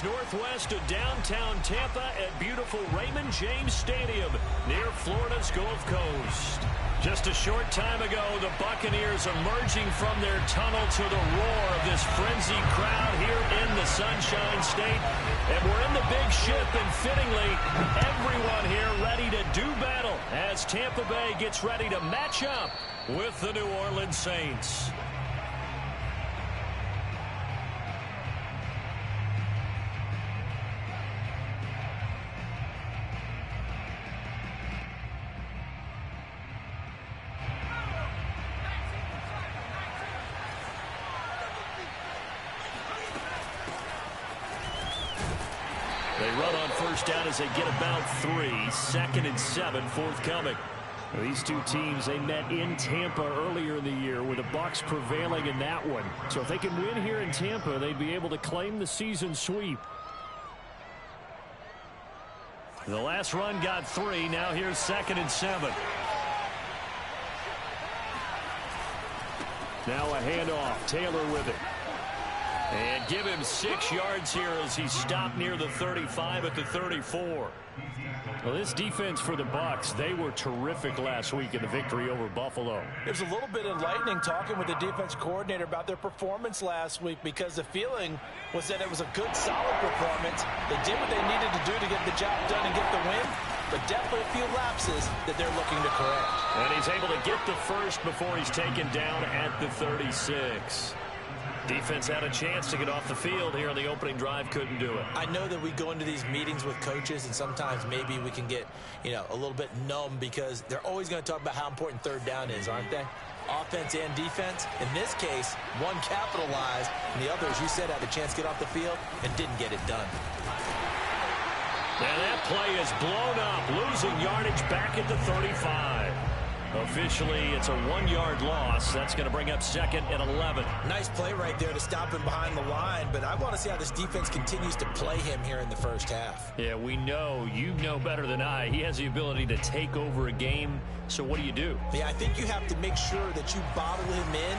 northwest of downtown Tampa at beautiful Raymond James Stadium near Florida's Gulf Coast. Just a short time ago, the Buccaneers emerging from their tunnel to the roar of this frenzied crowd here in the Sunshine State. And we're in the big ship, and fittingly, everyone here ready to do battle as Tampa Bay gets ready to match up with the New Orleans Saints. They run on first down as they get about 3. 2nd and 7 forthcoming. These two teams, they met in Tampa earlier in the year with the Bucs prevailing in that one. So if they can win here in Tampa, they'd be able to claim the season sweep. The last run got 3. Now here's 2nd and 7. Now a handoff. Taylor with it. And give him 6 yards here as he stopped near the 35 at the 34. Well, this defense for the Bucs, they were terrific last week in the victory over Buffalo. There's a little bit enlightening talking with the defense coordinator about their performance last week, because the feeling was that it was a good, solid performance. They did what they needed to do to get the job done and get the win, but definitely a few lapses that they're looking to correct. And he's able to get the first before he's taken down at the 36. Defense had a chance to get off the field here on the opening drive, couldn't do it. I know that we go into these meetings with coaches, and sometimes maybe we can get, a little bit numb, because they're always going to talk about how important third down is, aren't they? Offense and defense. In this case, one capitalized, and the other, as you said, had a chance to get off the field and didn't get it done. And that play is blown up, losing yardage back at the 35. Officially, it's a 1-yard loss. That's going to bring up 2nd and 11. Nice play right there to stop him behind the line, but I want to see how this defense continues to play him here in the first half. Yeah, we know. You know better than I. He has the ability to take over a game, so what do? Yeah, I think you have to make sure that you bottle him in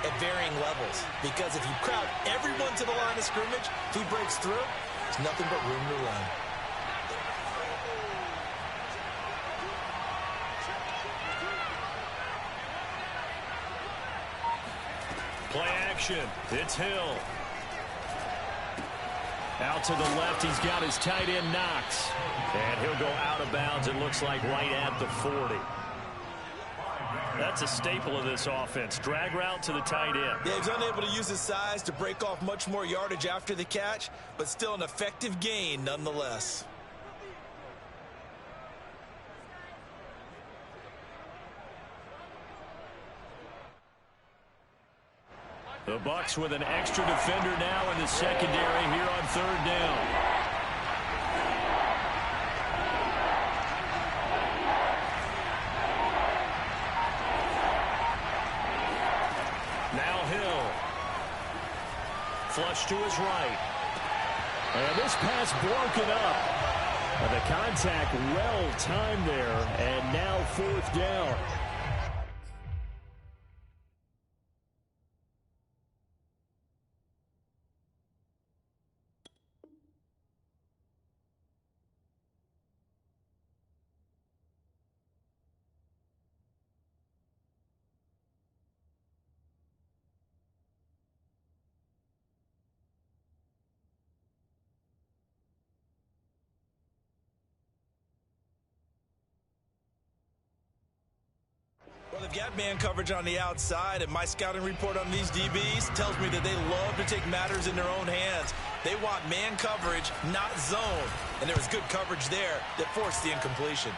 at varying levels, because if you crowd everyone to the line of scrimmage, if he breaks through, there's nothing but room to run. Play action. It's Hill. Out to the left, he's got his tight end Knox. And he'll go out of bounds, it looks like, right at the 40. That's a staple of this offense. Drag route to the tight end. Yeah, he's unable to use his size to break off much more yardage after the catch, but still an effective gain nonetheless. The Bucs with an extra defender now in the secondary here on 3rd down. Now Hill. Flush to his right. And this pass broken up. And the contact well timed there. And now 4th down. Well, they've got man coverage on the outside, and my scouting report on these DBs tells me that they love to take matters in their own hands. They want man coverage, not zone. And there was good coverage there that forced the incompletion.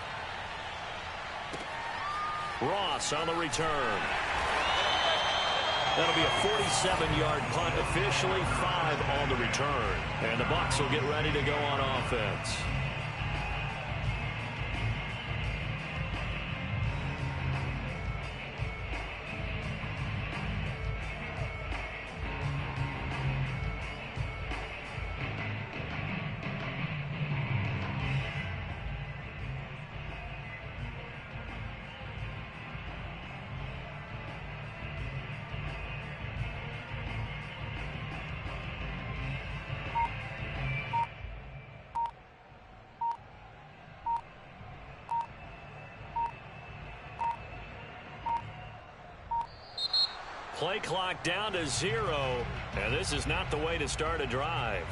Ross on the return. That'll be a 47-yard punt, officially 5 on the return. And the Bucs will get ready to go on offense. Play clock down to 0, and this is not the way to start a drive.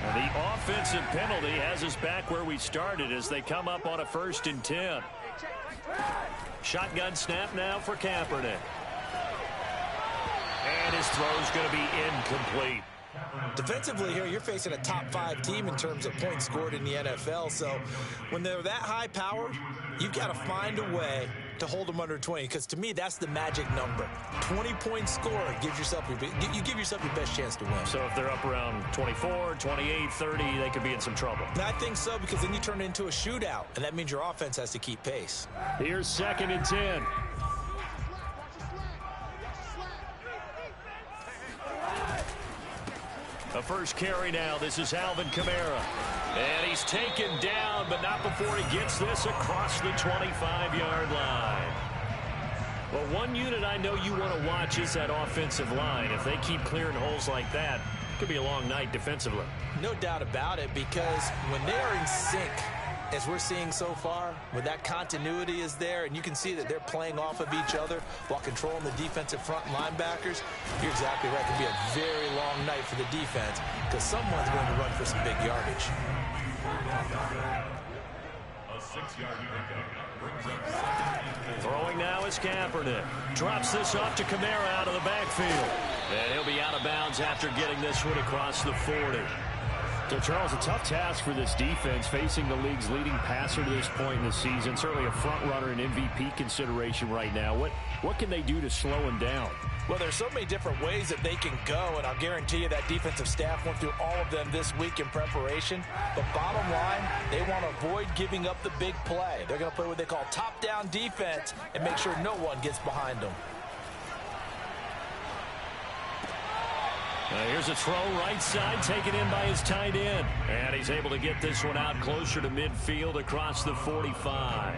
The offensive penalty has us back where we started as they come up on a 1st and 10. Shotgun snap now for Kaepernick. And his throw's going to be incomplete. Defensively here, you're facing a top 5 team in terms of points scored in the NFL. So when they're that high powered, you've got to find a way to hold them under 20, because to me that's the magic number. 20-point score gives yourself you give yourself your best chance to win. So if they're up around 24, 28, 30, they could be in some trouble. And I think so, because then you turn it into a shootout, and that means your offense has to keep pace. Here's 2nd and 10. A first carry now. This is Alvin Kamara. And he's taken down, but not before he gets this across the 25-yard line. Well, one unit I know you want to watch is that offensive line. If they keep clearing holes like that, it could be a long night defensively. No doubt about it, because when they are in sync, as we're seeing so far, when that continuity is there, and you can see that they're playing off of each other while controlling the defensive front linebackers, you're exactly right. It could be a very long night for the defense, because someone's going to run for some big yardage. A 6-yard pickup brings up 2nd. Throwing now is Kaepernick. Drops this off to Kamara out of the backfield. And he'll be out of bounds after getting this one across the 40. So, Charles, a tough task for this defense, facing the league's leading passer to this point in the season. Certainly a front-runner and MVP consideration right now. What can they do to slow him down? Well, there's so many different ways that they can go, and I'll guarantee you that defensive staff went through all of them this week in preparation. But bottom line, they want to avoid giving up the big play. They're going to play what they call top-down defense and make sure no one gets behind them. Here's a throw right side, taken in by his tight end. And he's able to get this one out closer to midfield across the 45.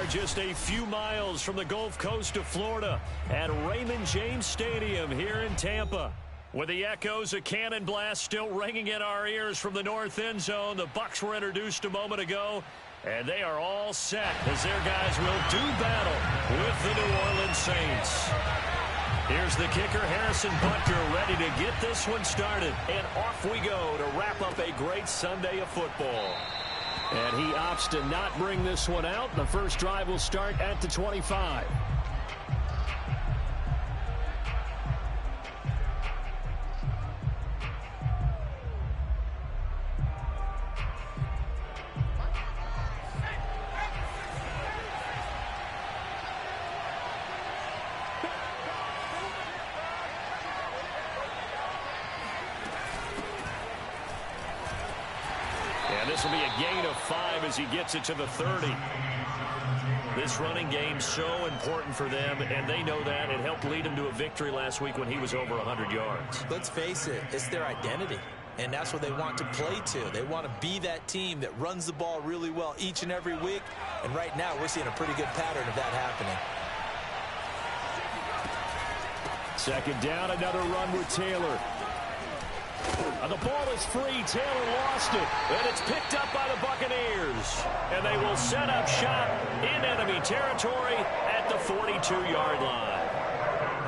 are just a few miles from the Gulf Coast of Florida at Raymond James Stadium here in Tampa. With the echoes of cannon blast still ringing in our ears from the north end zone, the Bucs were introduced a moment ago, and they are all set as their guys will do battle with the New Orleans Saints. Here's the kicker, Harrison Butker, ready to get this one started. And off we go to wrap up a great Sunday of football. And he opts to not bring this one out. The first drive will start at the 25. This will be a gain of 5 as he gets it to the 30. This running game so important for them, and they know that. It helped lead him to a victory last week when he was over 100 yards. Let's face it, it's their identity, and that's what they want to play to. They want to be that team that runs the ball really well each and every week, and right now we're seeing a pretty good pattern of that happening. Second down, another run with Taylor. The ball is free. Taylor lost it. And it's picked up by the Buccaneers. And they will set up shop in enemy territory at the 42-yard line.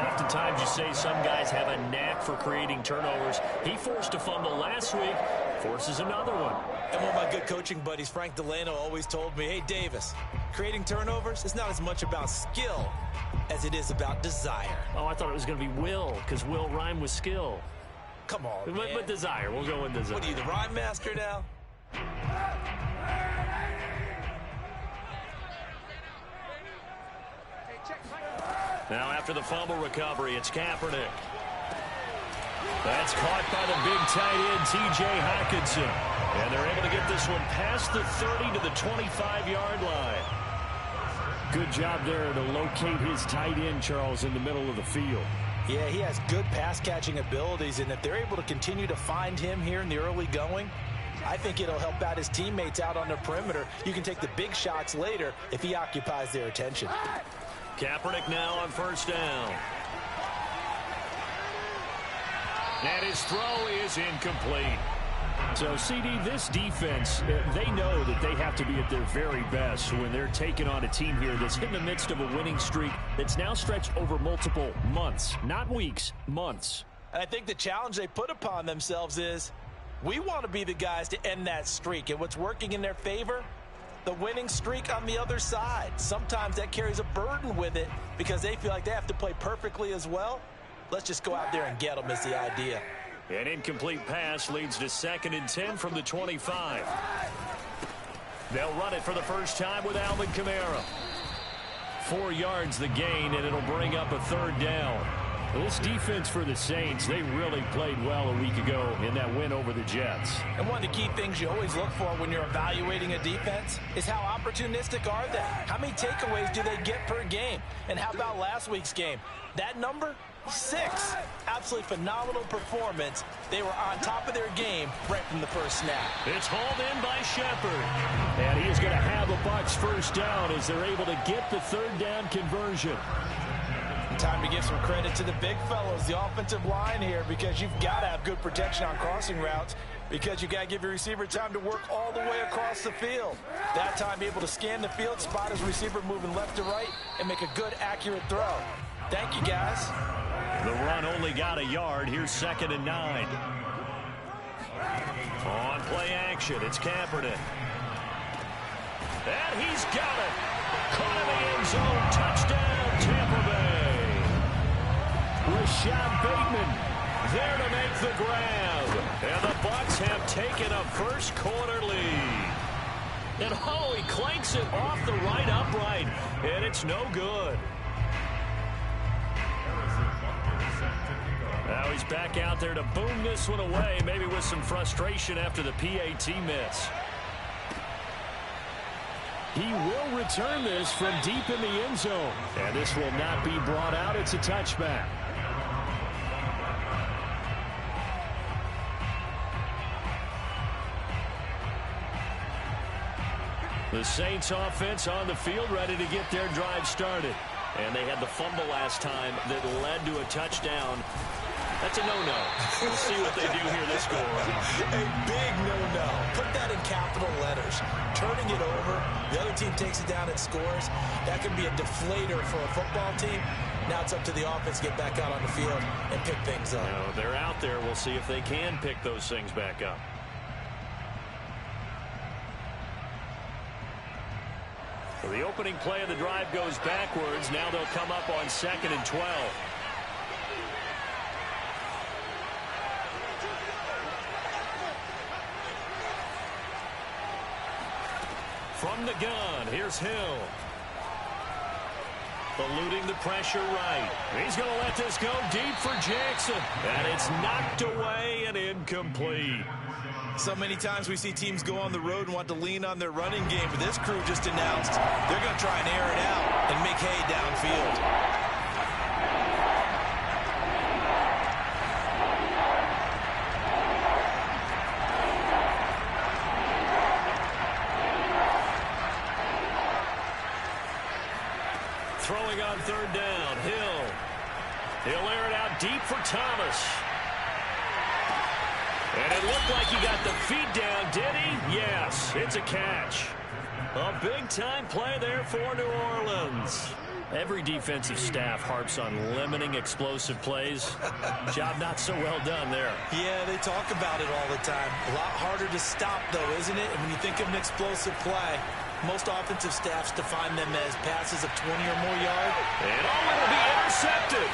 Oftentimes you say some guys have a knack for creating turnovers. He forced a fumble last week, forces another one. And one of my good coaching buddies, Frank Delano, always told me, hey, Davis, creating turnovers is not as much about skill as it is about desire. Oh, I thought it was going to be will, because will rhyme with skill. Come on, man. With desire. We'll go with desire. What are you, the rhyme master now? Now after the fumble recovery, it's Kaepernick. That's caught by the big tight end, T.J. Hockenson. And they're able to get this one past the 30 to the 25-yard line. Good job there to locate his tight end, Charles, in the middle of the field. Yeah, he has good pass-catching abilities, and if they're able to continue to find him here in the early going, I think it'll help out his teammates out on the perimeter. You can take the big shots later if he occupies their attention. Kaepernick now on first down. And his throw is incomplete. So, CD, this defense, they know that they have to be at their very best when they're taking on a team here that's in the midst of a winning streak that's now stretched over multiple months, not weeks, months. And I think the challenge they put upon themselves is we want to be the guys to end that streak. And what's working in their favor? The winning streak on the other side. Sometimes that carries a burden with it because they feel like they have to play perfectly as well. Let's just go out there and get them is the idea. An incomplete pass leads to 2nd and 10 from the 25. They'll run it for the first time with Alvin Kamara. 4 yards the gain, and it'll bring up a 3rd down. This defense for the Saints, they really played well a week ago in that win over the Jets. And one of the key things you always look for when you're evaluating a defense is how opportunistic are they? How many takeaways do they get per game? And how about last week's game? That number? 6. Absolutely phenomenal performance. They were on top of their game right from the first snap. It's hauled in by Shepard. And he is going to have a Bucs first down as they're able to get the 3rd down conversion. Time to give some credit to the big fellows, the offensive line here, because you've got to have good protection on crossing routes because you got to give your receiver time to work all the way across the field. That time, be able to scan the field, spot his receiver moving left to right, and make a good, accurate throw. Thank you, guys. The run only got a yard. Here's 2nd and 9. On play action, it's Kaepernick. And he's got it. Caught in the end zone. Touchdown, Tampa Bay. Rashad Bateman there to make the grab. And the Bucs have taken a first quarter lead. And oh, he clanks it off the right upright. And it's no good. Now he's back out there to boom this one away, maybe with some frustration after the PAT miss. He will return this from deep in the end zone. And this will not be brought out. It's a touchback. The Saints offense on the field, ready to get their drive started. And they had the fumble last time that led to a touchdown. That's a no-no. We'll see what they do here this go-around. A big no-no. Put that in capital letters. Turning it over, the other team takes it down and scores. That could be a deflator for a football team. Now it's up to the offense to get back out on the field and pick things up. No, they're out there. We'll see if they can pick those things back up. So the opening play of the drive goes backwards. Now they'll come up on 2nd and 12. From the gun, here's Hill. Eluding the pressure right. He's going to let this go deep for Jackson. And it's knocked away and incomplete. So many times we see teams go on the road and want to lean on their running game, but this crew just announced they're going to try and air it out and make hay downfield. Throwing on 3rd down, Hill. He'll air it out deep for Thomas. And it looked like he got the feet down, did he? Yes, it's a catch. A big-time play there for New Orleans. Every defensive staff harps on limiting explosive plays. Job not so well done there. Yeah, they talk about it all the time. A lot harder to stop, though, isn't it? And when you think of an explosive play, most offensive staffs define them as passes of 20 or more yards. And it'll be intercepted.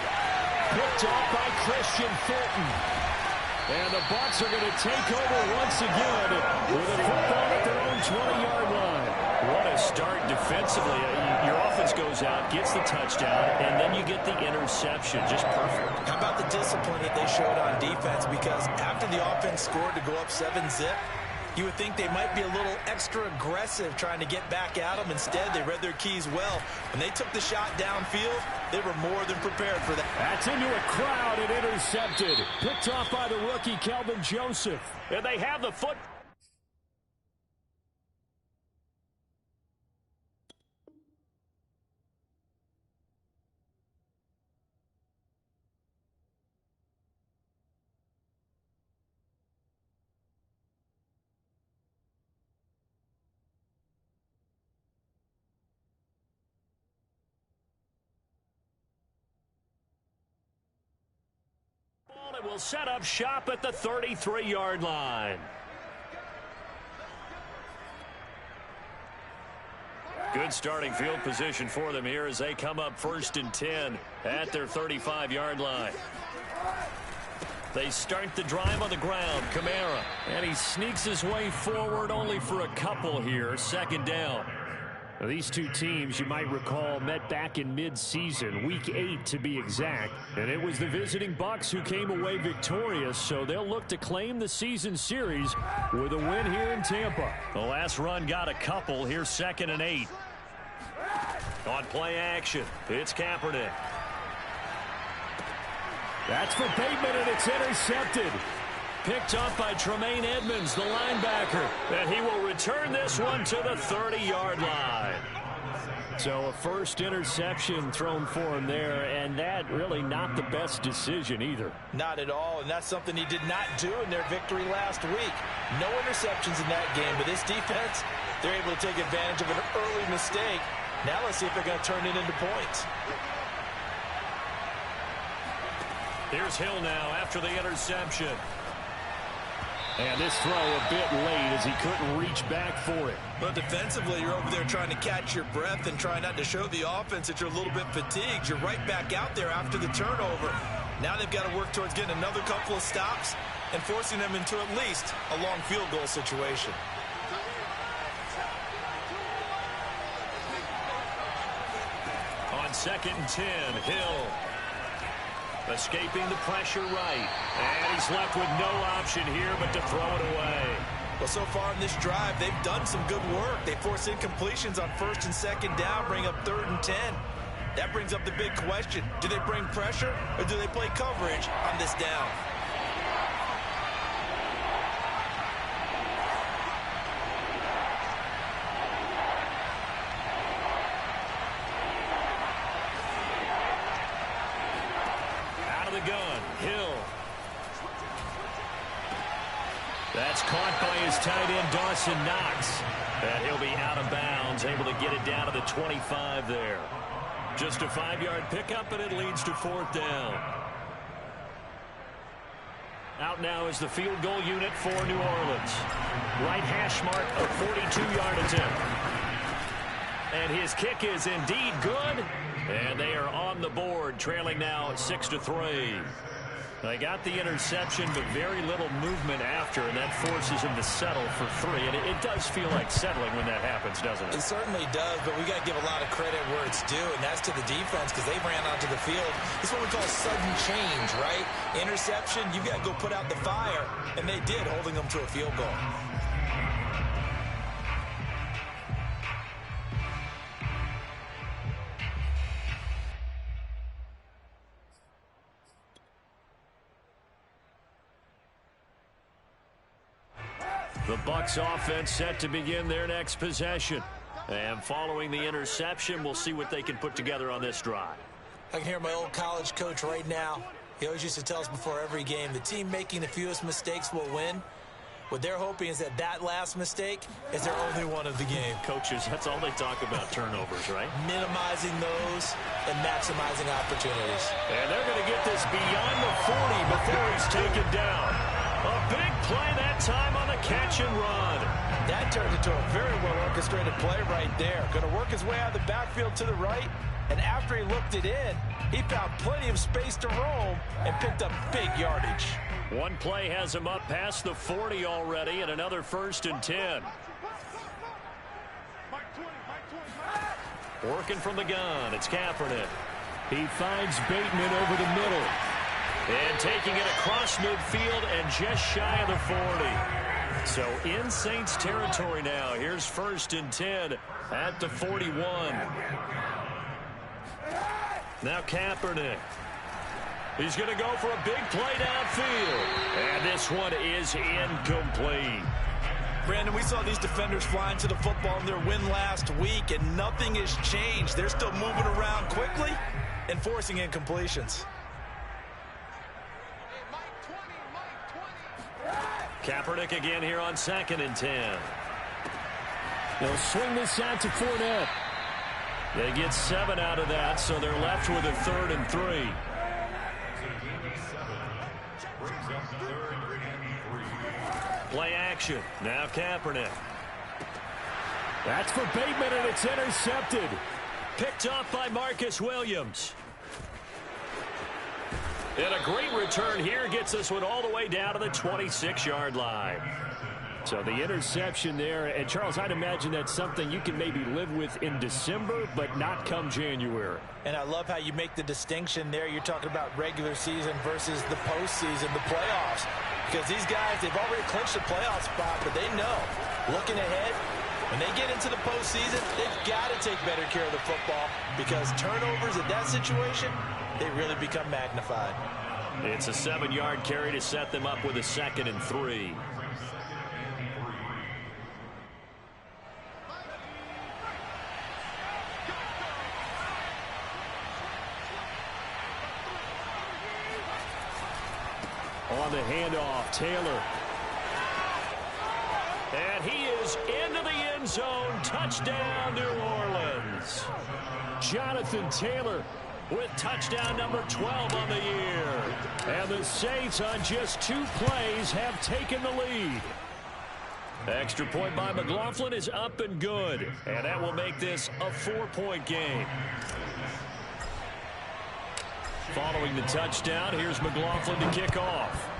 Picked off by Christian Fulton. And the Bucs are going to take over once again with a football at their own 20-yard line. What a start defensively. Your offense goes out, gets the touchdown, and then you get the interception. Just perfect. How about the discipline that they showed on defense? Because after the offense scored to go up 7-zip, you would think they might be a little extra aggressive trying to get back at them. Instead, they read their keys well. When they took the shot downfield, they were more than prepared for that. That's into a crowd and intercepted. Picked off by the rookie, Kelvin Joseph. And they have the foot. It will set up shop at the 33-yard line. Good starting field position for them here as they come up 1st and 10 at their 35-yard line. They start the drive on the ground. Kamara. And he sneaks his way forward only for a couple here. 2nd down. Now, these two teams, you might recall, met back in mid-season, week 8 to be exact. And it was the visiting Bucs who came away victorious, so they'll look to claim the season series with a win here in Tampa. The last run got a couple. Here's 2nd and 8. On play action, it's Kaepernick. That's for Bateman, and it's intercepted. Picked up by Tremaine Edmonds, the linebacker. And he will return this one to the 30-yard line. So a first interception thrown for him there, and that really not the best decision either. Not at all, and that's something he did not do in their victory last week. No interceptions in that game, but this defense, they're able to take advantage of an early mistake. Now let's see if they're going to turn it into points. Here's Hill now after the interception. And this throw a bit late as he couldn't reach back for it. But defensively, you're over there trying to catch your breath and trying not to show the offense that you're a little bit fatigued. You're right back out there after the turnover. Now they've got to work towards getting another couple of stops and forcing them into at least a long field goal situation. On 2nd and 10, Hill. Escaping the pressure right. And he's left with no option here but to throw it away. Well, so far in this drive, they've done some good work. They force incompletions on 1st and 2nd down, bring up 3rd and 10. That brings up the big question. Do they bring pressure or do they play coverage on this down? That's caught by his tight end, Dawson Knox. And he'll be out of bounds, able to get it down to the 25 there. Just a 5-yard pickup, and it leads to 4th down. Out now is the field goal unit for New Orleans. Right hash mark, a 42-yard attempt. And his kick is indeed good. And they are on the board, trailing now 6-3. They got the interception, but very little movement after, and that forces him to settle for 3. And it does feel like settling when that happens, doesn't it? It certainly does, but we got to give a lot of credit where it's due, and that's to the defense because they ran onto the field. This is what we call sudden change, right? Interception, you've got to go put out the fire, and they did, holding them to a field goal. The Bucs offense set to begin their next possession. And following the interception, we'll see what they can put together on this drive. I can hear my old college coach right now. He always used to tell us before every game, the team making the fewest mistakes will win. What they're hoping is that last mistake is their only one of the game. Coaches, that's all they talk about, turnovers, right? Minimizing those and maximizing opportunities. And they're going to get this beyond the 40 before he's taken down. A big play that time on the catch and run. That turned into a very well-orchestrated play right there. Going to work his way out of the backfield to the right, and after he looked it in, he found plenty of space to roam and picked up big yardage. One play has him up past the 40 already, and another 1st and 10. Working from the gun, it's Kaepernick. He finds Bateman over the middle. And taking it across midfield and just shy of the 40. So in Saints territory now. Here's 1st and 10 at the 41. Now Kaepernick. He's going to go for a big play downfield. And this one is incomplete. Brandon, we saw these defenders flying to the football in their win last week, and nothing has changed. They're still moving around quickly and forcing incompletions. Kaepernick again here on 2nd and 10. They'll swing this out to Fournette. They get 7 out of that, so they're left with a 3rd and 3. Play action. Now Kaepernick. That's for Bateman, and it's intercepted. Picked off by Marcus Williams. And a great return here gets this one all the way down to the 26-yard line. So the interception there, and Charles, I'd imagine that's something you can maybe live with in December, but not come January. And I love how you make the distinction there. You're talking about regular season versus the postseason, the playoffs. Because these guys, they've already clinched a playoff spot, but they know, looking ahead, when they get into the postseason, they've got to take better care of the football because turnovers in that situation, they really become magnified. It's a 7-yard carry to set them up with a 2nd and 3. On the handoff, Taylor. And he is into the end zone. Touchdown, New Orleans. Jonathan Taylor with touchdown number 12 on the year. And the Saints on just 2 plays have taken the lead. Extra point by McLaughlin is up and good. And that will make this a 4-point game. Following the touchdown, here's McLaughlin to kick off.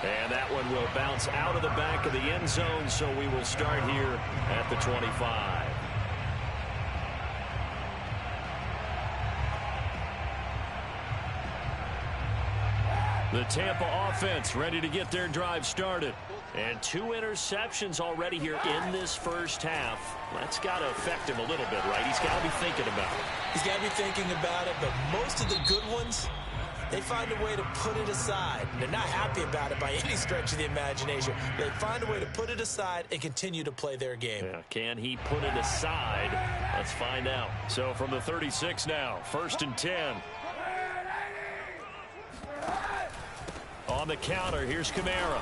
And that one will bounce out of the back of the end zone, so we will start here at the 25. The Tampa offense ready to get their drive started. And 2 interceptions already here in this first half. That's got to affect him a little bit, right? He's got to be thinking about it. He's got to be thinking about it, but most of the good ones, they find a way to put it aside. They're not happy about it by any stretch of the imagination. They find a way to put it aside and continue to play their game. Yeah, can he put it aside? Let's find out. So from the 36 now, 1st and 10. on the counter. Here's Kamara.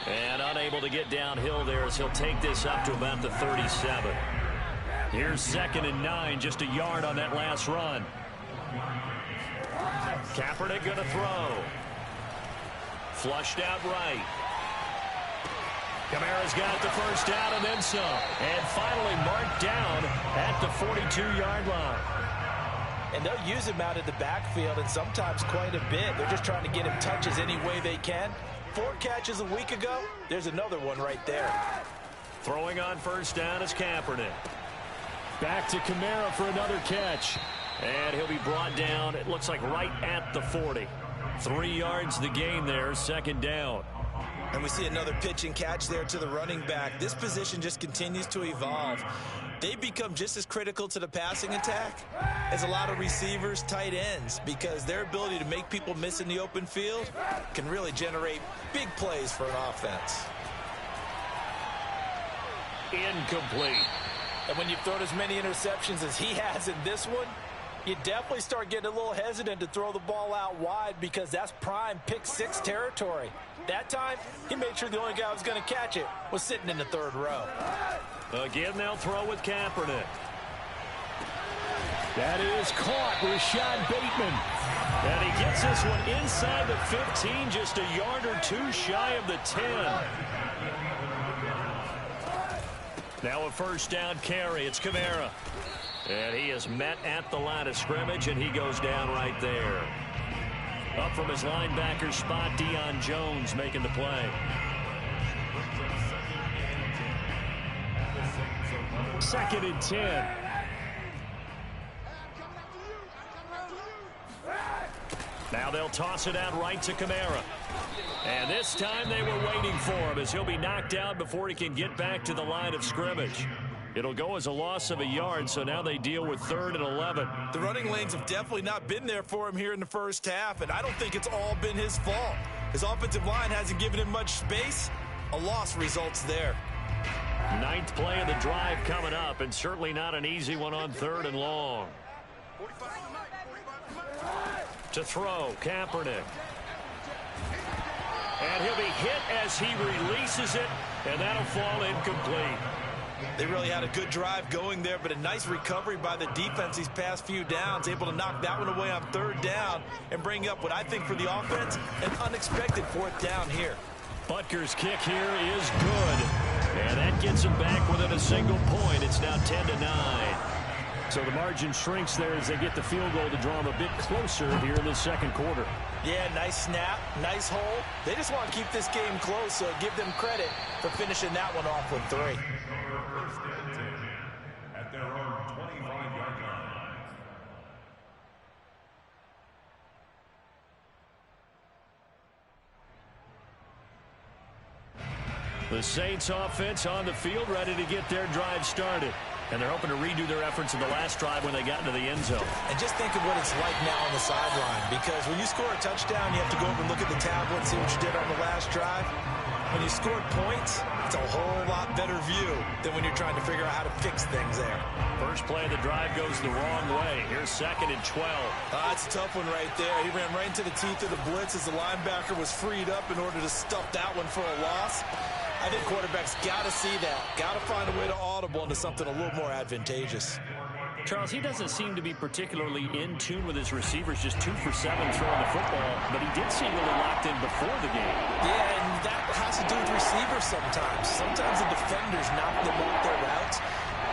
And unable to get downhill there as he'll take this up to about the 37. Here's 2nd and 9, just a yard on that last run. Kaepernick going to throw. Flushed out right. Kamara's got the first down and then some. And finally marked down at the 42-yard line. And they'll use him out in the backfield, and sometimes quite a bit. They're just trying to get him touches any way they can. 4 catches a week ago. There's another one right there. Throwing on first down is Kaepernick. Back to Kamara for another catch. And he'll be brought down, it looks like right at the 40. 3 yards the gain there, 2nd down. And we see another pitch and catch there to the running back. This position just continues to evolve. They become just as critical to the passing attack as a lot of receivers, tight ends, because their ability to make people miss in the open field can really generate big plays for an offense. Incomplete. And when you've thrown as many interceptions as he has in this one, you definitely start getting a little hesitant to throw the ball out wide because that's prime pick 6 territory. That time, he made sure the only guy who was going to catch it was sitting in the 3rd row. Again, they'll throw with Kaepernick. That is caught. Rashad Bateman. And he gets this one inside the 15, just a yard or 2 shy of the 10. Now a first down carry. It's Kamara. And he is met at the line of scrimmage, and he goes down right there. Up from his linebacker spot, Deion Jones making the play. Second and 10. Now they'll toss it out right to Kamara. And this time they were waiting for him as he'll be knocked out before he can get back to the line of scrimmage. It'll go as a loss of a yard, so now they deal with 3rd and 11. The running lanes have definitely not been there for him here in the first half, and I don't think it's all been his fault. His offensive line hasn't given him much space. A loss results there. 9th play of the drive coming up, and certainly not an easy one on 3rd and long. To throw, Kaepernick. And he'll be hit as he releases it, and that'll fall incomplete. They really had a good drive going there, but a nice recovery by the defense these past few downs, able to knock that one away on 3rd down and bring up what I think for the offense, an unexpected 4th down here. Butker's kick here is good, and that gets him back within a single point. It's now 10-9. So the margin shrinks there as they get the field goal to draw them a bit closer here in the 2nd quarter. Yeah, nice snap, nice hole. They just want to keep this game close, so give them credit for finishing that one off with 3. At their own 25-yard line. The Saints offense on the field, ready to get their drive started. And they're hoping to redo their efforts in the last drive when they got into the end zone. And just think of what it's like now on the sideline, because when you score a touchdown, you have to go over and look at the tablet and see what you did on the last drive. When you scored points, it's a whole lot better view than when you're trying to figure out how to fix things there. First play of the drive goes the wrong way. Here's 2nd and 12. That's a tough one right there. He ran right into the teeth of the blitz as the linebacker was freed up in order to stuff that one for a loss. I think quarterbacks got to see that. Got to find a way to audible into something a little more advantageous. Charles, he doesn't seem to be particularly in tune with his receivers, just 2 for 7 throwing the football, but he did seem really locked in before the game. Yeah, and that has to do with receivers sometimes. Sometimes the defenders knock them off their routes,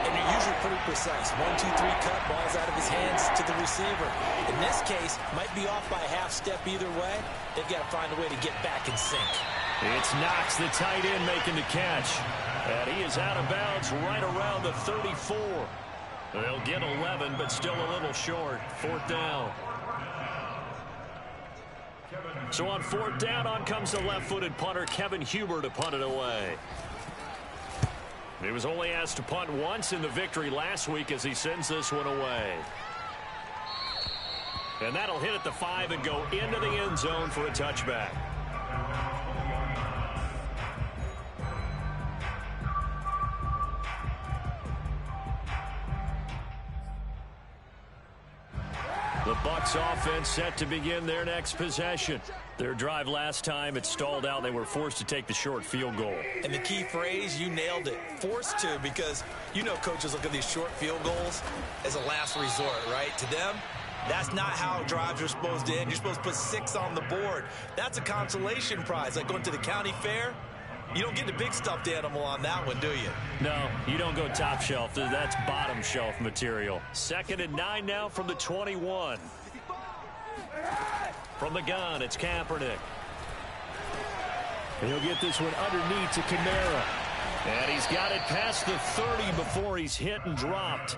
and they're usually pretty precise. 1, 2, 3 cut, balls out of his hands to the receiver. In this case, might be off by a half step either way. They've got to find a way to get back in sync. It's Knox, the tight end, making the catch. And he is out of bounds right around the 34. They'll get 11, but still a little short. 4th down. So on 4th down, on comes the left-footed punter, Kevin Huber, to punt it away. He was only asked to punt once in the victory last week as he sends this one away. And that'll hit at the 5 and go into the end zone for a touchback. The Bucs offense set to begin their next possession. Their drive last time, it stalled out. They were forced to take the short field goal. And the key phrase, you nailed it. Forced to, because you know coaches look at these short field goals as a last resort, right? To them, that's not how drives are supposed to end. You're supposed to put 6 on the board. That's a consolation prize. Like going to the county fair, you don't get the big stuffed animal on that one, do you? No, you don't go top shelf. That's bottom shelf material. 2nd and 9 now from the 21. From the gun, it's Kaepernick. And he'll get this one underneath to Kamara. And he's got it past the 30 before he's hit and dropped.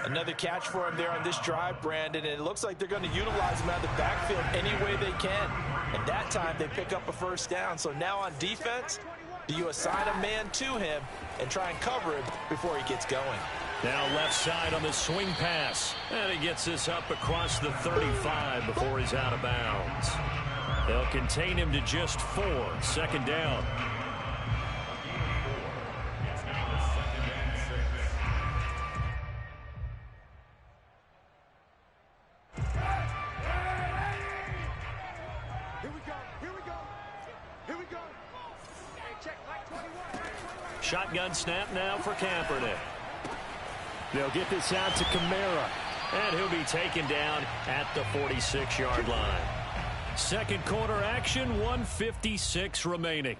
Another catch for him there on this drive, Brandon, and it looks like they're going to utilize him out of the backfield any way they can. And that time they pick up a first down. So now on defense, do you assign a man to him and try and cover him before he gets going? Now left side on the swing pass. And he gets this up across the 35 before he's out of bounds. They'll contain him to just 4. 2nd down. Shotgun snap now for Kaepernick. They'll get this out to Kamara. And he'll be taken down at the 46-yard line. Second quarter action, 1:56 remaining.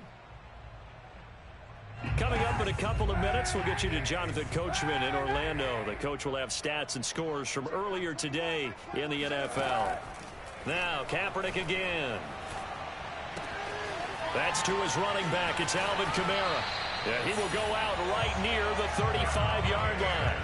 Coming up in a couple of minutes, we'll get you to Jonathan Coachman in Orlando. The coach will have stats and scores from earlier today in the NFL. Now, Kaepernick again. That's to his running back. It's Alvin Kamara. Yeah, he will go out right near the 35-yard line.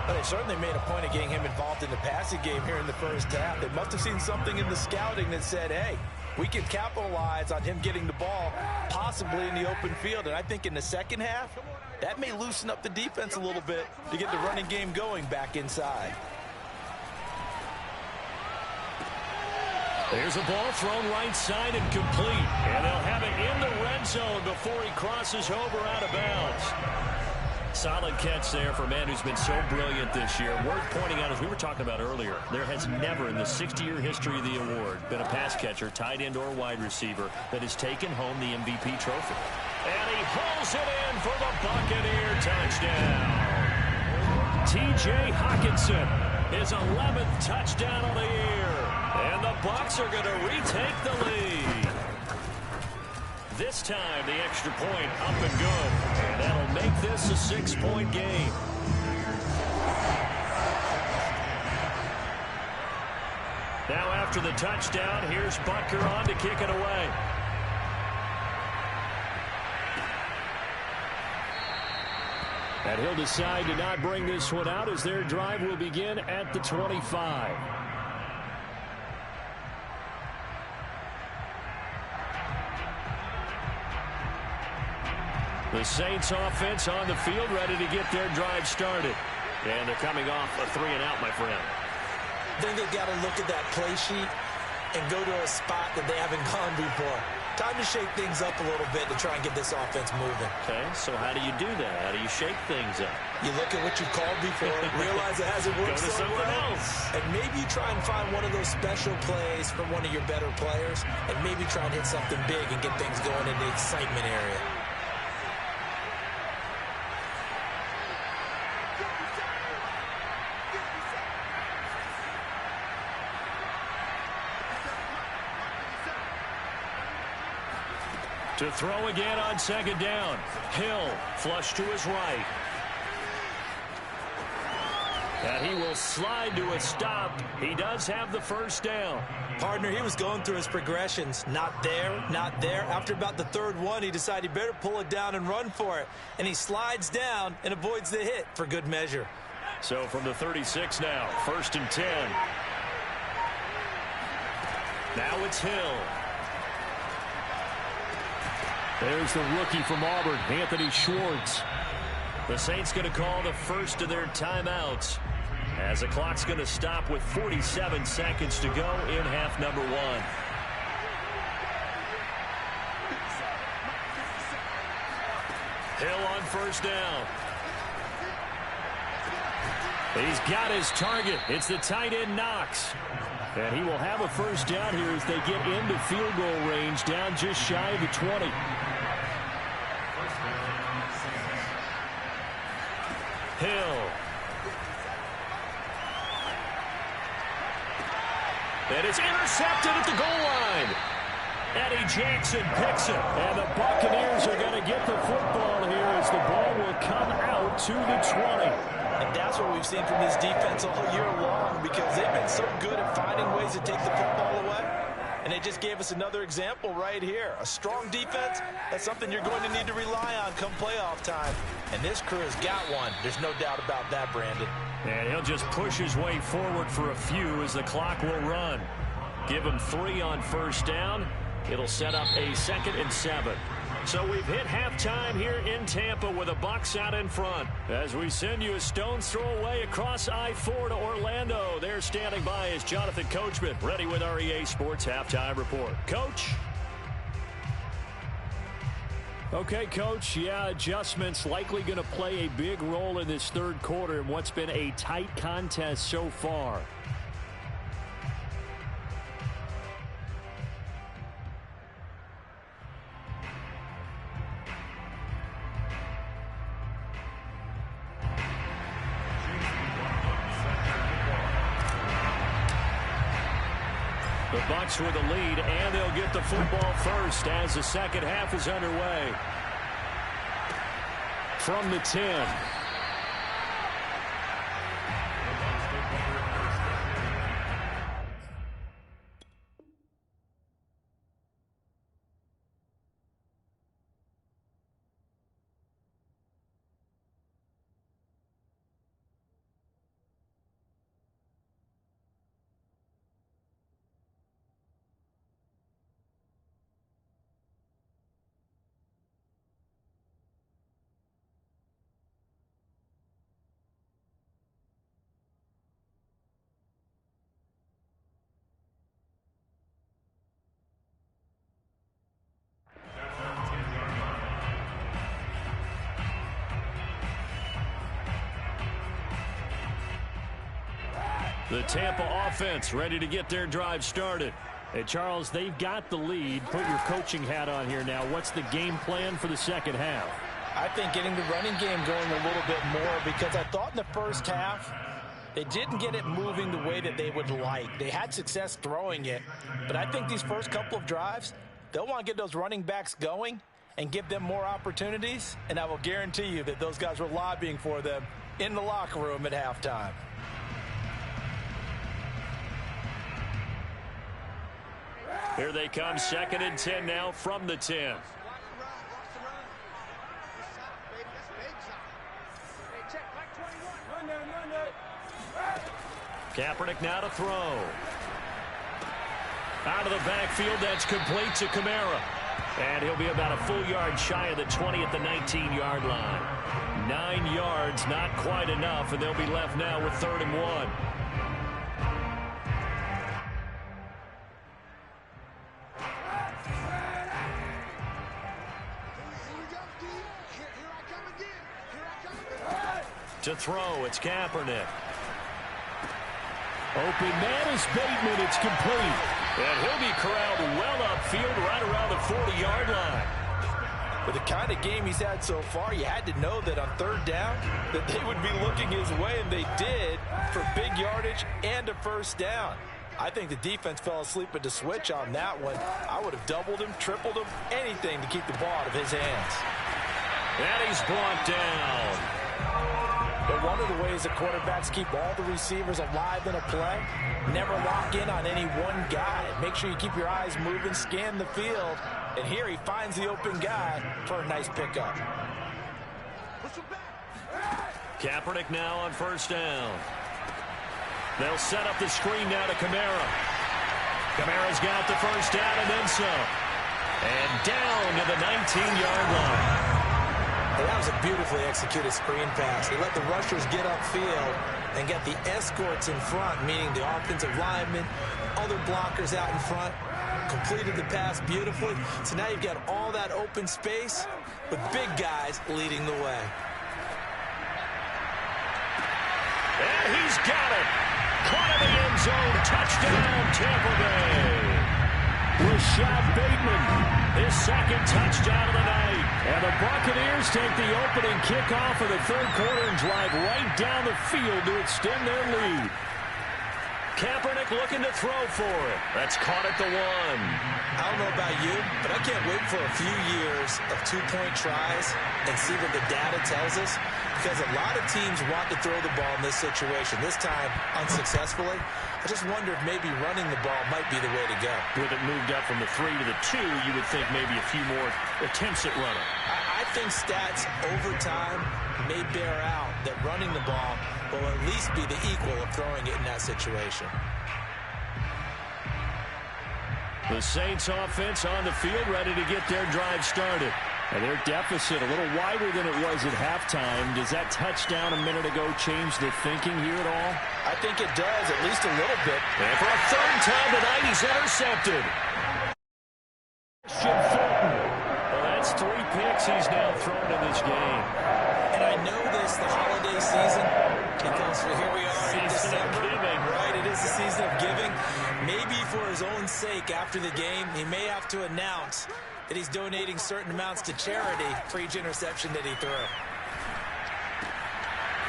Well, they certainly made a point of getting him involved in the passing game here in the first half. They must have seen something in the scouting that said, hey, we can capitalize on him getting the ball possibly in the open field. And I think in the second half, that may loosen up the defense a little bit to get the running game going back inside. There's a ball thrown right side and complete. And they'll have it in the red zone before he crosses over out of bounds. Solid catch there for a man who's been so brilliant this year. Worth pointing out, as we were talking about earlier, there has never in the 60-year history of the award been a pass catcher, tight end, or wide receiver that has taken home the MVP trophy. And he pulls it in for the Buccaneer touchdown. T.J. Hockenson, his 11th touchdown of the year. And the Bucs are going to retake the lead. This time, the extra point up and good. And that'll make this a 6-point game. Now after the touchdown, here's Butker on to kick it away. And he'll decide to not bring this one out as their drive will begin at the 25. The Saints offense on the field, ready to get their drive started. And they're coming off a 3-and-out, my friend. I think they've got to look at that play sheet and go to a spot that they haven't gone before. Time to shake things up a little bit to try and get this offense moving. Okay, so how do you do that? How do you shake things up? You look at what you've called before, realize it hasn't worked Go to so something well, else. and maybe you try and find one of those special plays from one of your better players, and maybe try and hit something big and get things going in the excitement area. To throw again on 2nd down. Hill, flush to his right. And he will slide to a stop. He does have the first down. Partner, he was going through his progressions. Not there, not there. After about the 3rd one, he decided he better pull it down and run for it. And he slides down and avoids the hit for good measure. So from the 36 now, 1st and 10. Now it's Hill. There's the rookie from Auburn, Anthony Schwartz. The Saints going to call the first of their timeouts as the clock's going to stop with 47 seconds to go in half number 1. Hill on 1st down. He's got his target. It's the tight end, Knox. And he will have a first down here as they get into field goal range, down just shy of the 20. Hill. And it's intercepted at the goal line. Eddie Jackson picks it. And the Buccaneers are going to get the football here as the ball will come out to the 20. And that's what we've seen from this defense all year long, because they've been so good at finding ways to take the football away. And they just gave us another example right here. A strong defense, that's something you're going to need to rely on come playoff time. And this crew has got one. There's no doubt about that, Brandon. And he'll just push his way forward for a few as the clock will run. Give him 3 on first down. It'll set up a 2nd and 7. So we've hit halftime here in Tampa with the Bucs out in front. As we send you a stone's throw away across I-4 to Orlando. There standing by is Jonathan Coachman, ready with our EA Sports Halftime Report. Coach? Okay, Coach. Yeah, adjustments likely going to play a big role in this third quarter in what's been a tight contest so far. The Bucs with the lead, and they'll get the football first as the second half is underway. From the 10. The Tampa offense ready to get their drive started. Hey, Charles, they've got the lead. Put your coaching hat on here now. What's the game plan for the second half? I think getting the running game going a little bit more, because I thought in the first half they didn't get it moving the way that they would like. They had success throwing it, but I think these first couple of drives, they'll want to get those running backs going and give them more opportunities, and I will guarantee you that those guys were lobbying for them in the locker room at halftime. Here they come, 2nd and 10 now from the 10. Kaepernick now to throw. Out of the backfield, that's complete to Kamara. And he'll be about a full yard shy of the 20 at the 19-yard line. 9 yards, not quite enough, and they'll be left now with 3rd and 1. To throw, it's Kaepernick. Open man is Bateman. It's complete. And he'll be corralled well upfield right around the 40-yard line. With the kind of game he's had so far, you had to know that on 3rd down that they would be looking his way, and they did, for big yardage and a first down. I think the defense fell asleep at the switch on that one. I would have doubled him, tripled him, anything to keep the ball out of his hands. And he's brought down. But one of the ways the quarterbacks keep all the receivers alive in a play, never lock in on any one guy. Make sure you keep your eyes moving, scan the field, and here he finds the open guy for a nice pickup. Kaepernick now on first down. They'll set up the screen now to Kamara. Kamara's got the first down and then some. And down to the 19-yard line. Hey, that was a beautifully executed screen pass. They let the rushers get upfield and get the escorts in front, meaning the offensive linemen, other blockers out in front, completed the pass beautifully. So now you've got all that open space with big guys leading the way. And he's got it. Caught in the end zone. Touchdown, Tampa Bay. Rashad Bateman, his second touchdown of the night. And the Buccaneers take the opening kickoff of the third quarter and drive right down the field to extend their lead. Kaepernick looking to throw for it. That's caught at the 1. I don't know about you, but I can't wait for a few years of two-point tries and see what the data tells us, because a lot of teams want to throw the ball in this situation. This time, unsuccessfully. I just wonder if maybe running the ball might be the way to go. With it moved up from the 3 to the 2, you would think maybe a few more attempts at running. I think stats over time may bear out that running the ball will at least be the equal of throwing it in that situation. The Saints offense on the field, ready to get their drive started. And their deficit a little wider than it was at halftime. Does that touchdown a minute ago change their thinking here at all? I think it does, at least a little bit. And for a third time tonight, he's intercepted. Christian Fulton. Well, that's 3 picks he's now thrown in this game. And I know this, the holiday season, because here we are in December. Right, it is the season of giving. Maybe for his own sake, after the game, he may have to announce that he's donating certain amounts to charity for each interception that he threw.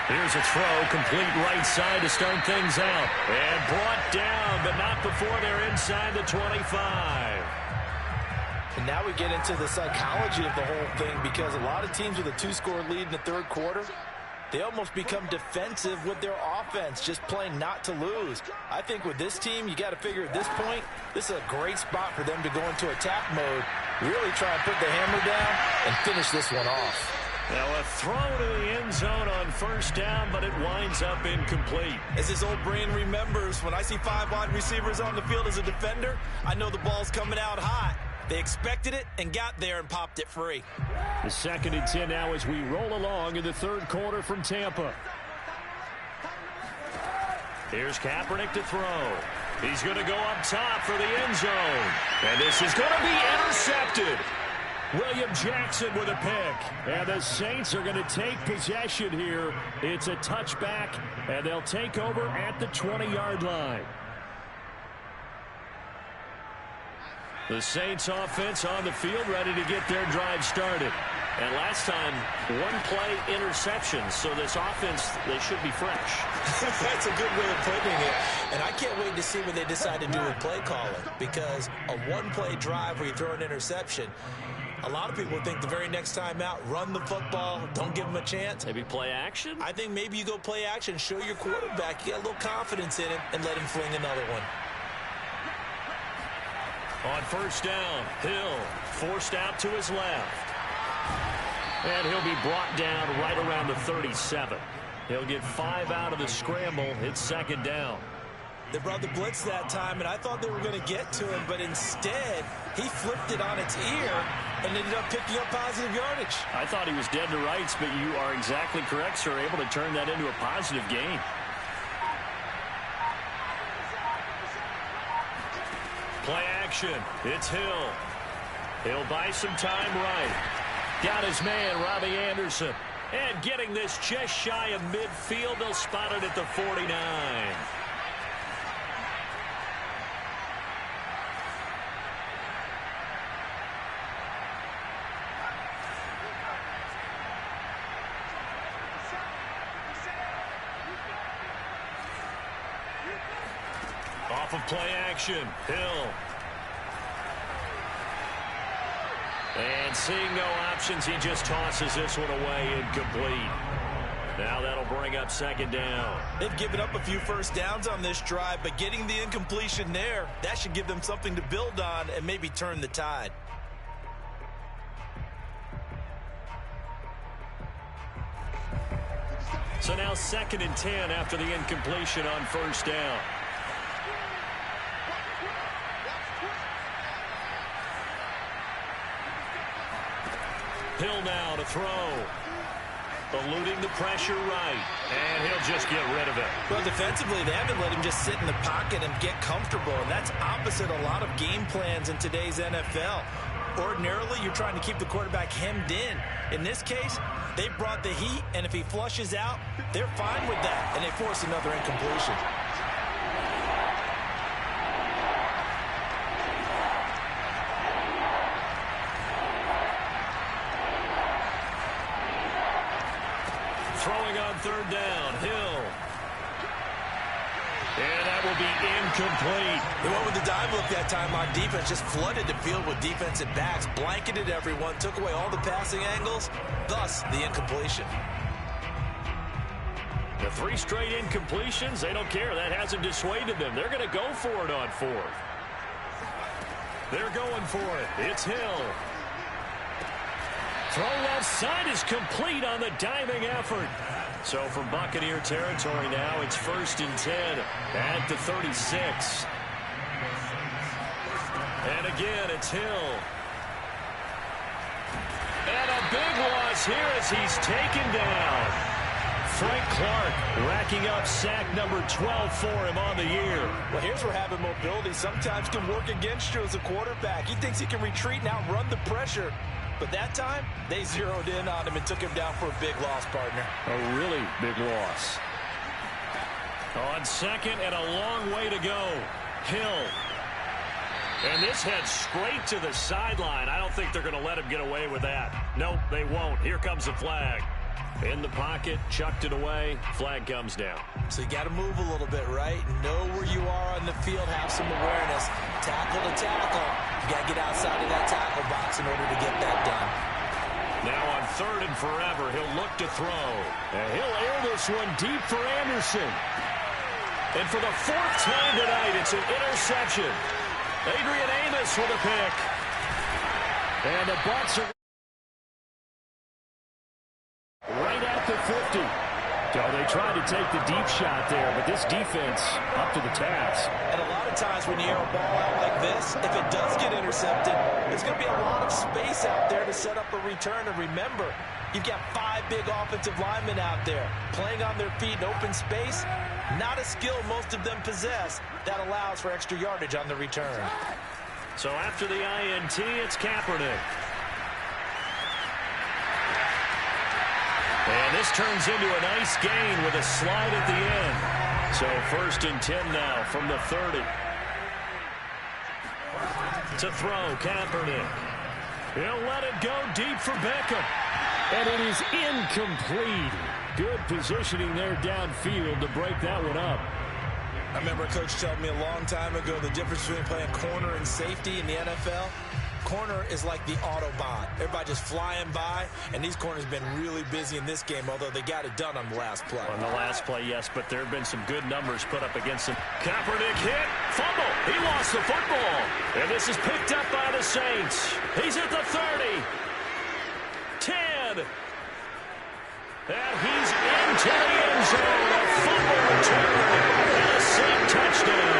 Here's a throw, complete right side to start things out. And brought down, but not before they're inside the 25. And now we get into the psychology of the whole thing, because a lot of teams with a 2-score lead in the third quarter, they almost become defensive with their offense, just playing not to lose. I think with this team, you got to figure at this point, this is a great spot for them to go into attack mode, really try and put the hammer down and finish this one off. Now a throw to the end zone on first down, but it winds up incomplete. As his old brain remembers, when I see 5 wide receivers on the field as a defender, I know the ball's coming out hot. They expected it and got there and popped it free. The 2nd and 10 now as we roll along in the third quarter from Tampa. Here's Kaepernick to throw. He's going to go up top for the end zone. And this is going to be intercepted. William Jackson with a pick. And the Saints are going to take possession here. It's a touchback, and they'll take over at the 20-yard line. The Saints offense on the field, ready to get their drive started. And last time, 1-play interception. So this offense, they should be fresh. That's a good way of putting it. And I can't wait to see what they decide to do with play calling. Because a 1-play drive where you throw an interception, a lot of people think the very next time out, run the football, don't give them a chance. Maybe play action? I think maybe you go play action, show your quarterback, you get a little confidence in him, and let him fling another one. On first down, Hill forced out to his left. And he'll be brought down right around the 37. He'll get 5 out of the scramble. It's 2nd down. They brought the blitz that time, and I thought they were going to get to him, but instead, he flipped it on its ear and ended up picking up positive yardage. I thought he was dead to rights, but you are exactly correct, sir. Able to turn that into a positive gain. Play action. It's Hill. He'll buy some time right. Got his man, Robbie Anderson. And getting this just shy of midfield, they'll spot it at the 49. Off of play action, Hill. And seeing no options, he just tosses this one away, incomplete. Now that'll bring up 2nd down. They've given up a few first downs on this drive, but getting the incompletion there, that should give them something to build on and maybe turn the tide. So now 2nd and 10 after the incompletion on first down. Hill now to throw. Eluding the pressure right. And he'll just get rid of it. Well, defensively, they haven't let him just sit in the pocket and get comfortable. And that's opposite a lot of game plans in today's NFL. Ordinarily, you're trying to keep the quarterback hemmed in. In this case, they brought the heat, and if he flushes out, they're fine with that, and they force another incompletion. Throwing on third down, Hill. And that will be incomplete. They went with the dive look that time on defense, just flooded the field with defensive backs, blanketed everyone, took away all the passing angles, thus the incompletion. The 3 straight incompletions, they don't care. That hasn't dissuaded them. They're going to go for it on 4th. They're going for it. It's Hill. Throw left side is complete on the diving effort. So from Buccaneer territory now, it's 1st and 10 at the 36. And again, it's Hill. And a big loss here as he's taken down. Frank Clark racking up sack number 12 for him on the year. Well, here's where having mobility sometimes can work against you as a quarterback. He thinks he can retreat and outrun the pressure. But that time, they zeroed in on him and took him down for a big loss, partner. A really big loss. On 2nd and a long way to go. Hill. And this heads straight to the sideline. I don't think they're going to let him get away with that. Nope, they won't. Here comes the flag. In the pocket, chucked it away. Flag comes down. So you got to move a little bit, right? Know where you are on the field. Have some awareness. Tackle to tackle. You got to get outside of that tackle box in order to get that done. Now on 3rd and forever, he'll look to throw. And he'll air this one deep for Anderson. And for the 4th time tonight, it's an interception. Adrian Amos with a pick. And the Bucs are right at the 50. So they tried to take the deep shot there, but this defense up to the task. And a lot of times when you air a ball out like this, if it does get intercepted, there's going to be a lot of space out there to set up a return. And remember, you've got 5 big offensive linemen out there playing on their feet in open space. Not a skill most of them possess that allows for extra yardage on the return. So after the INT, it's Kaepernick. And this turns into a nice gain with a slide at the end. So 1st and 10 now from the 30. To throw, Kaepernick. He'll let it go deep for Beckham. And it is incomplete. Good positioning there downfield to break that one up. I remember a coach told me a long time ago the difference between playing corner and safety in the NFL. Corner is like the Autobahn. Everybody just flying by, and these corners have been really busy in this game, although they got it done on the last play. On the last play, yes, but there have been some good numbers put up against him. Kaepernick hit, fumble. He lost the football. And this is picked up by the Saints. He's at the 30. 10. And he's into the end zone. A fumble return. And a Saint touchdown.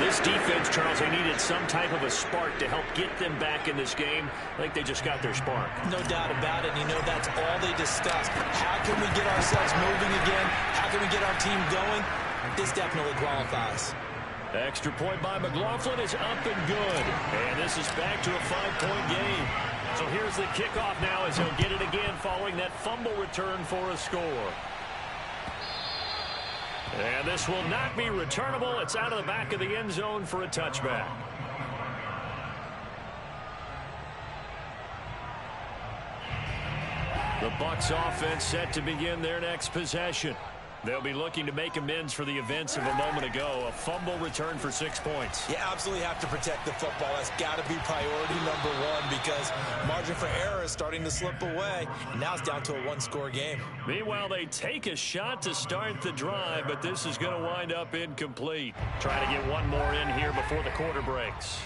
This defense, Charles, they needed some type of a spark to help get them back in this game. I think they just got their spark. No doubt about it. You know, that's all they discussed. How can we get ourselves moving again? How can we get our team going? This definitely qualifies. Extra point by McLaughlin is up and good. And this is back to a 5-point game. So here's the kickoff now as he'll get it again following that fumble return for a score. And this will not be returnable. It's out of the back of the end zone for a touchback. The Bucs offense set to begin their next possession. They'll be looking to make amends for the events of a moment ago. A fumble return for 6 points. You absolutely have to protect the football. That's got to be priority number one because margin for error is starting to slip away. And now it's down to a one-score game. Meanwhile, they take a shot to start the drive, but this is going to wind up incomplete. Trying to get one more in here before the quarter breaks.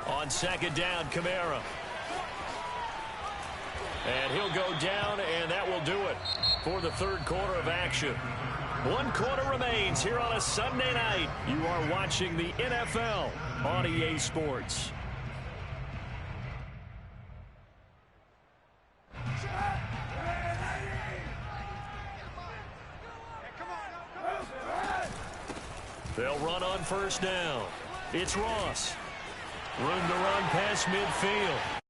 On 2nd down, Kamara. And he'll go down, and that will do it for the 3rd quarter of action. 1 quarter remains here on a Sunday night. You are watching the NFL on EA Sports. They'll run on first down. It's Ross. Room to run past midfield.